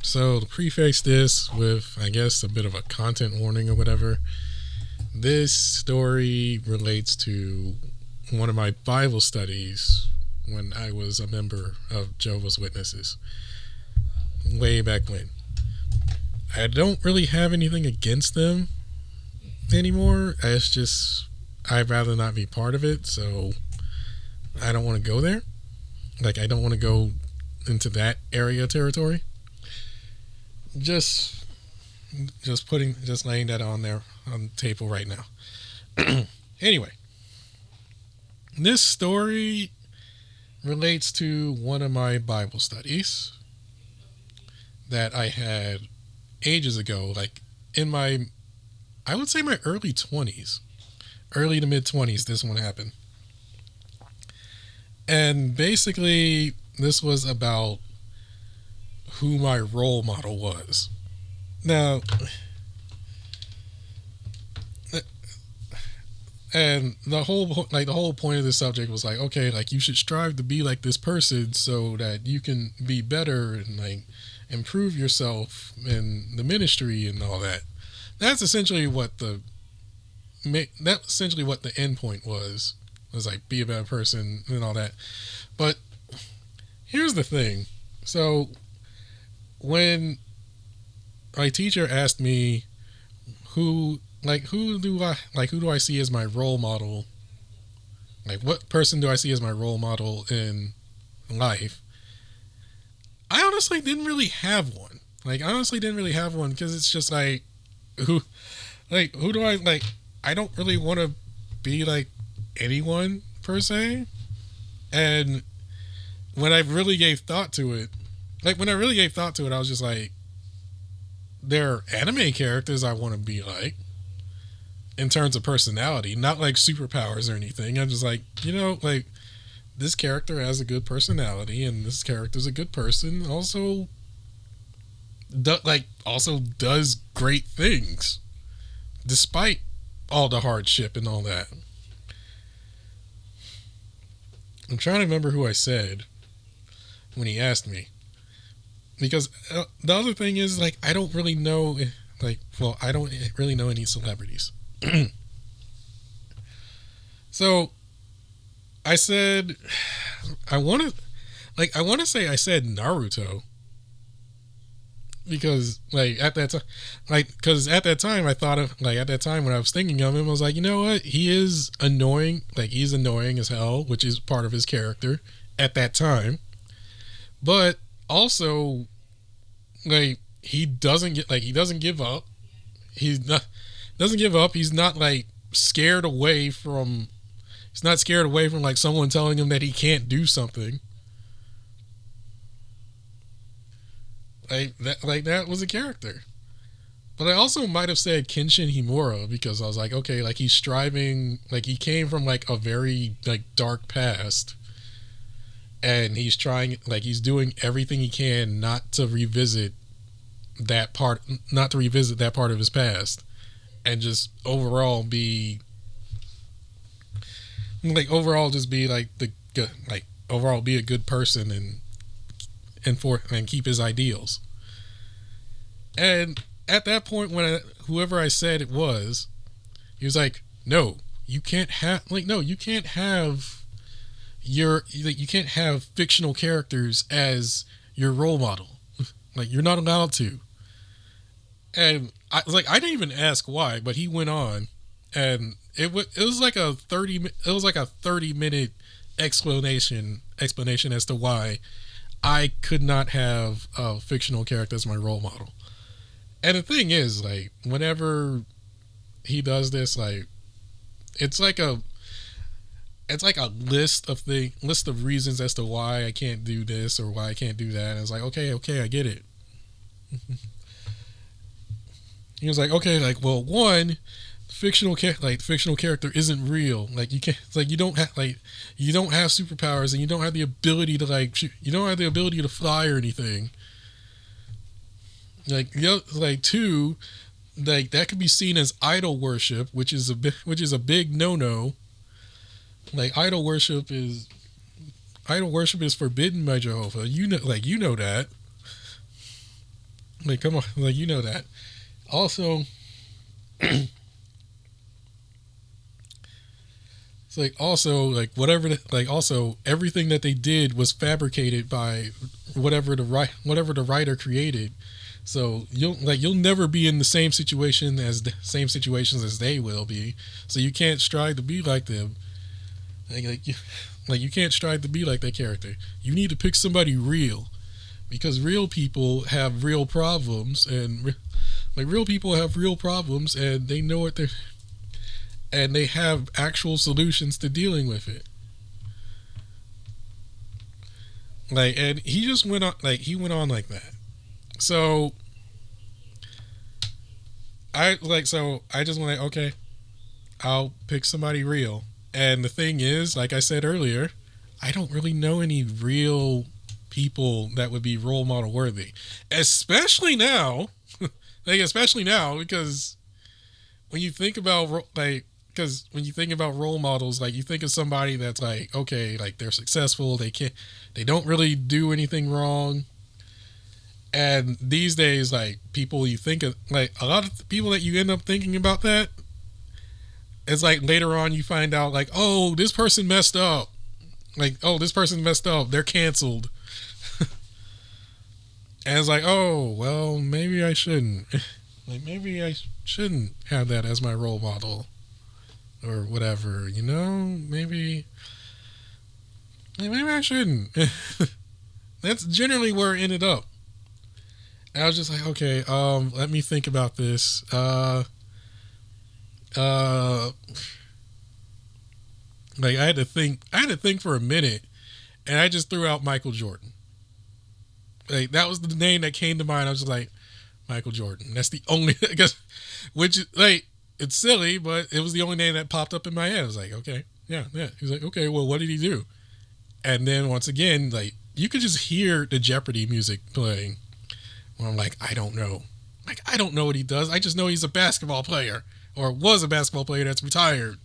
So to preface this with, I guess, a bit of a content warning or whatever, this story relates to one of my Bible studies when I was a member of Jehovah's Witnesses, way back when. I don't really have anything against them anymore. It's just, I'd rather not be part of it, so I don't want to go there. Like, I don't want to go into that area territory. Just laying that on there on the table right now. Anyway, this story relates to one of my Bible studies that I had ages ago, like in my, I would say my early to mid 20s, this one happened. And basically, this was about who my role model was. Now, and the whole point of this subject was like, okay, like you should strive to be like this person so that you can be better and like improve yourself in the ministry and all that. That's essentially what the end point was like be a better person and all that. But here's the thing. So when my teacher asked me who do I see as my role model, like what person do I see as my role model in life, I honestly didn't really have one. Because it's just like who do I like? I don't really want to be like anyone per se. And when I really gave thought to it, I was just like, there are anime characters I want to be like in terms of personality, not like superpowers or anything. I'm just like, like this character has a good personality and this character's a good person. Also does great things despite all the hardship and all that. I'm trying to remember who I said when he asked me. Because the other thing is, like, I don't really know, I don't really know any celebrities. So, I said, I want to say I said Naruto. Because, at that time, I thought of, at that time when I was thinking of him, I was like, you know what? He is annoying. Like, he's annoying as hell, which is part of his character at that time. But also, he doesn't give up. He's not scared away from like someone telling him that he can't do something. That was a character. But I also might have said Kenshin Himura because I was like, okay, like he's striving, like he came from like a very dark past. And he's trying, he's doing everything he can not to revisit that part of his past, and just overall be be a good person and keep his ideals. And at that point, when whoever I said it was, he was like, "No, you can't have you can't have fictional characters as your role model. Like, you're not allowed to." And I was like, I didn't even ask why, but he went on, and it was like a 30-minute explanation as to why I could not have a fictional character as my role model. And the thing is, whenever he does this, it's like a list of reasons as to why I can't do this or why I can't do that. And it's like, okay, I get it. He was like, okay, well, one, fictional character isn't real. Like, you can't, you don't have superpowers, and you don't have the ability to you don't have the ability to fly or anything. Two, that could be seen as idol worship, which is a big no-no. Idol worship is forbidden by Jehovah. You know that. Like, come on, like you know that. Also, it's like also like whatever like also everything that they did was fabricated by whatever the writer created. So you'll never be in the same situations as they will be. So you can't strive to be like them. Like you can't strive to be like that character. You need to pick somebody real, because real people have real problems, and real people have real problems, and they know what they're and they have actual solutions to dealing with it. Like, and he just went on like that. So I just went like, okay, I'll pick somebody real. And the thing is, like I said earlier, I don't really know any real people that would be role model worthy, especially now. Especially now, because when you think about role models, like you think of somebody that's like, okay, like they're successful, they don't really do anything wrong. And these days, like people you think of, like a lot of the people that you end up thinking about that, it's like later on you find out like, oh, this person messed up. Like, oh, this person messed up. They're canceled. And it's like, oh, well, maybe I shouldn't. Like, maybe I shouldn't have that as my role model or whatever, you know? Maybe I shouldn't. That's generally where it ended up. And I was just like, okay, let me think about this. Like I had to think for a minute, and I just threw out Michael Jordan. Like that was the name that came to mind. I was just like, Michael Jordan. That's the only, I guess, which like it's silly, but it was the only name that popped up in my head. I was like, okay, yeah. He's like, okay, well, what did he do? And then once again, like you could just hear the Jeopardy music playing. Where I'm like, I don't know. Like I don't know what he does. I just know he's a basketball player, or was a basketball player that's retired.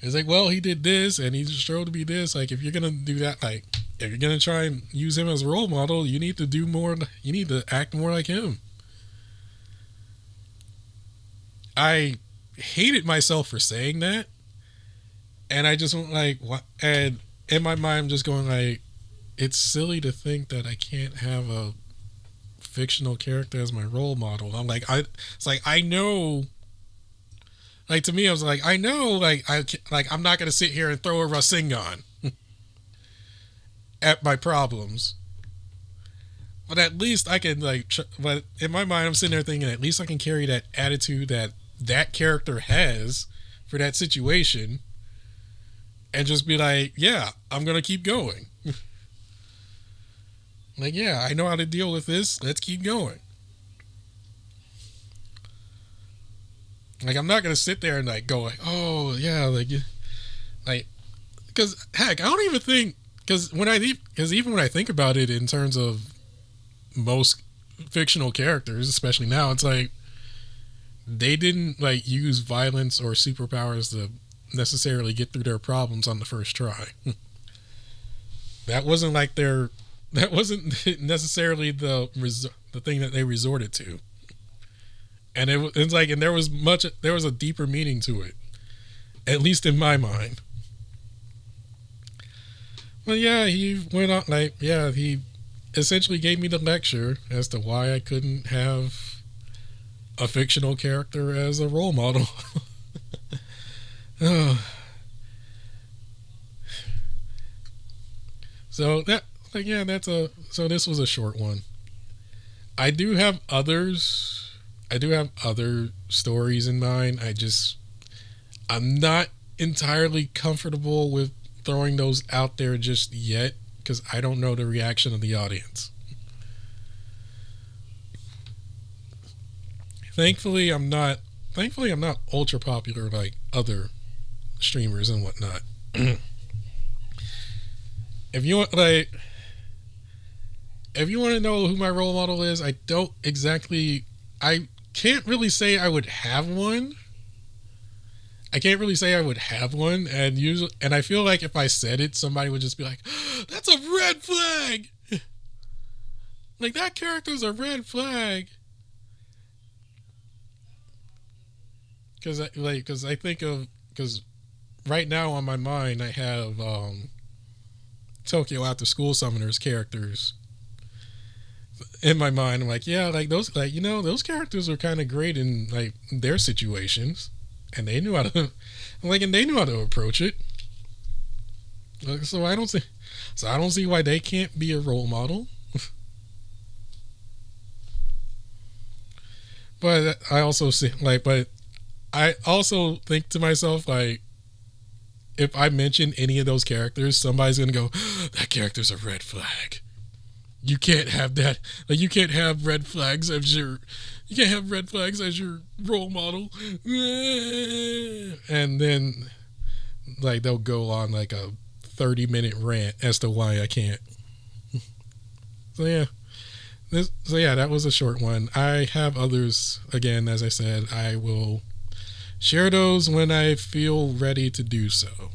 It's like, well, he did this, and he just showed to be this. Like, if you're gonna do that, like, if you're gonna try and use him as a role model, you need to do more. You need to act more like him. I hated myself for saying that, and I just went like, what? And in my mind, I'm just going like, it's silly to think that I can't have a fictional character as my role model. I'm like, it's like I know. Like to me, I was like, I know, I'm not gonna sit here and throw a Rasengan at my problems, but at least I can but in my mind, I'm sitting there thinking, at least I can carry that attitude that character has for that situation, and just be like, yeah, I'm gonna keep going. Like, yeah, I know how to deal with this. Let's keep going. Like, I'm not gonna sit there and like go like, oh yeah, like, because heck, I don't even think, because even when I think about it in terms of most fictional characters, especially now, it's like they didn't like use violence or superpowers to necessarily get through their problems on the first try. That wasn't necessarily the thing that they resorted to. And it's like, and there was a deeper meaning to it, at least in my mind. Well, yeah, he went on he essentially gave me the lecture as to why I couldn't have a fictional character as a role model. So this was a short one. I do have other stories in mind. I'm not entirely comfortable with throwing those out there just yet, because I don't know the reaction of the audience. Thankfully, I'm not ultra popular like other streamers and whatnot. If you want to know who my role model is, I can't really say I would have one. And I feel like if I said it, somebody would just be like, "That's a red flag." Like that character's a red flag. Because I think of because right now on my mind I have Tokyo After School Summoners characters in my mind. I'm like, yeah, like those, like those characters are kind of great in like their situations, and they knew how to, and they knew how to approach it. So I don't see why they can't be a role model. But I also see but I also think to myself like, if I mention any of those characters, somebody's gonna go, that character's a red flag. You can't have that. Like you can't have red flags as your role model. And then like they'll go on like a 30-minute rant as to why I can't. So yeah. That was a short one. I have others, again, as I said, I will share those when I feel ready to do so.